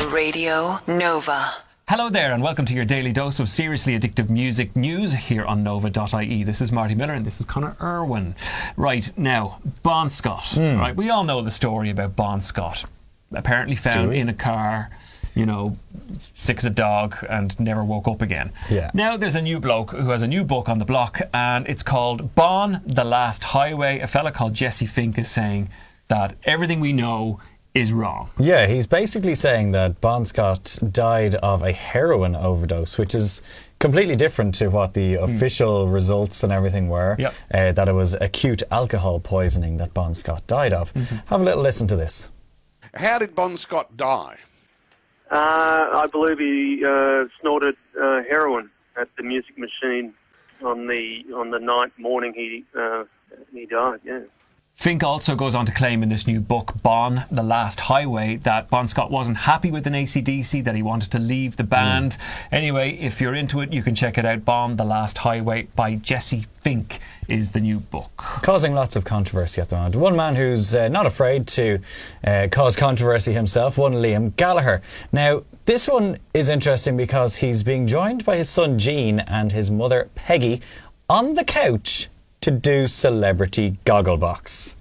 Radio Nova. Hello there and welcome to your daily dose of seriously addictive music news here on nova.ie. This is Marty Miller and this is Conor Irwin. Right, now, Bon Scott. Right, we all know the story about Bon Scott. Apparently found in a car, you know, sick as a dog and never woke up again. Yeah. Now there's a new bloke who has a new book on the block and it's called Bon, the Last Highway. A fella called Jesse Fink is saying that everything we know is wrong. Yeah, he's basically saying that Bon Scott died of a heroin overdose, which is completely different to what the official results and everything were. Yep. That it was acute alcohol poisoning that Bon Scott died of. Have a little listen to this. How did Bon Scott die? I believe he snorted heroin at the music machine on the night morning he died. Yeah. Fink also goes on to claim in this new book, Bon, the Last Highway, that Bon Scott wasn't happy with an AC/DC, that he wanted to leave the band. Anyway, if you're into it, you can check it out. Bon, the Last Highway by Jesse Fink is the new book. Causing lots of controversy at the moment. One man who's not afraid to cause controversy himself, one Liam Gallagher. Now, this one is interesting because he's being joined by his son Gene and his mother Peggy on the couch to do Celebrity Gogglebox.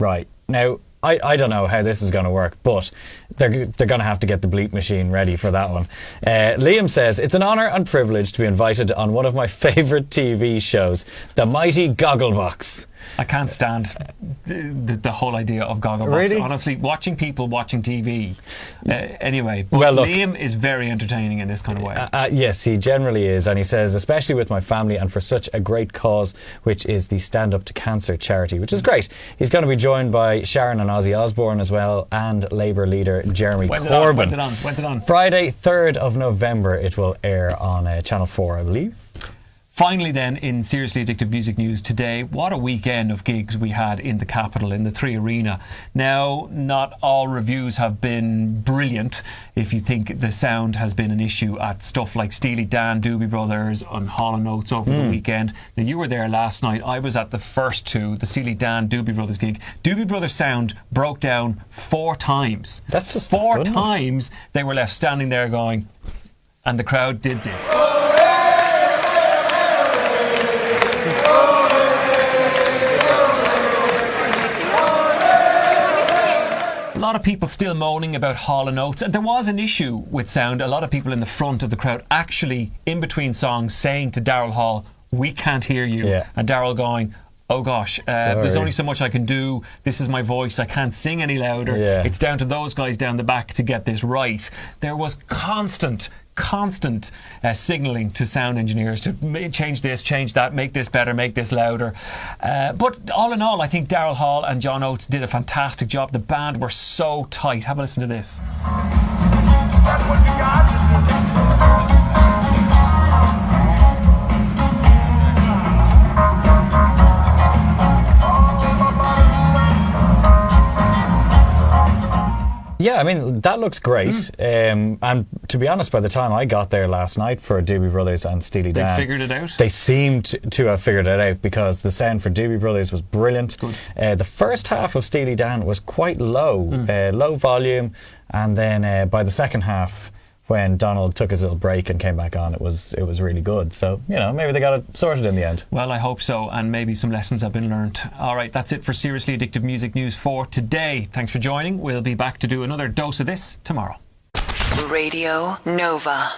Right. Now, I don't know how this is going to work, but they're going to have to get the bleep machine ready for that one. Liam says, "It's an honour and privilege to be invited on one of my favourite TV shows, The Mighty Gogglebox." I can't stand the whole idea of Gogglebox. Really? Honestly, watching people watching TV. Anyway, but well, look, Liam is very entertaining in this kind of way. Yes, he generally is. And he says, especially with my family and for such a great cause, which is the Stand Up to Cancer charity, which is great. He's going to be joined by Sharon and Ozzy Osbourne as well, and Labour leader Jeremy Corbyn. When's it on? Friday, 3rd of November, it will air on Channel 4, I believe. Finally then, in Seriously Addictive Music News today, what a weekend of gigs we had in the capital, in the 3 Arena. Now, not all reviews have been brilliant. If you think the sound has been an issue at stuff like Steely, Dan, Doobie Brothers and Hall Oates over the weekend. Now, you were there last night. I was at the first two, the Steely, Dan, Doobie Brothers gig. Doobie Brothers sound broke down 4 times. That's just 4 times they were left standing there going, and the crowd did this. A lot of people still moaning about Hall Oates, and there was an issue with sound. A lot of people in the front of the crowd actually, in between songs, saying to Daryl Hall, "We can't hear you." Yeah. And Daryl going, "Oh gosh, there's only so much I can do. This is my voice. I can't sing any louder. Yeah. It's down to those guys down the back to get this right." There was constant signalling to sound engineers to change this, change that, make this better, make this louder. But all in all, I think Daryl Hall and John Oates did a fantastic job. The band were so tight. Have a listen to this. That's what you got. Yeah, I mean, that looks great. And to be honest, by the time I got there last night for Doobie Brothers and Steely Dan, They figured it out? They seemed to have figured it out because the sound for Doobie Brothers was brilliant. The first half of Steely Dan was quite low, low volume. And then by the second half, when Donald took his little break and came back on, it was really good. So, you know, maybe they got it sorted in the end. Well, I hope so, and maybe some lessons have been learnt. All right, that's it for Seriously Addictive Music News for today. Thanks for joining. We'll be back to do another dose of this tomorrow. Radio Nova.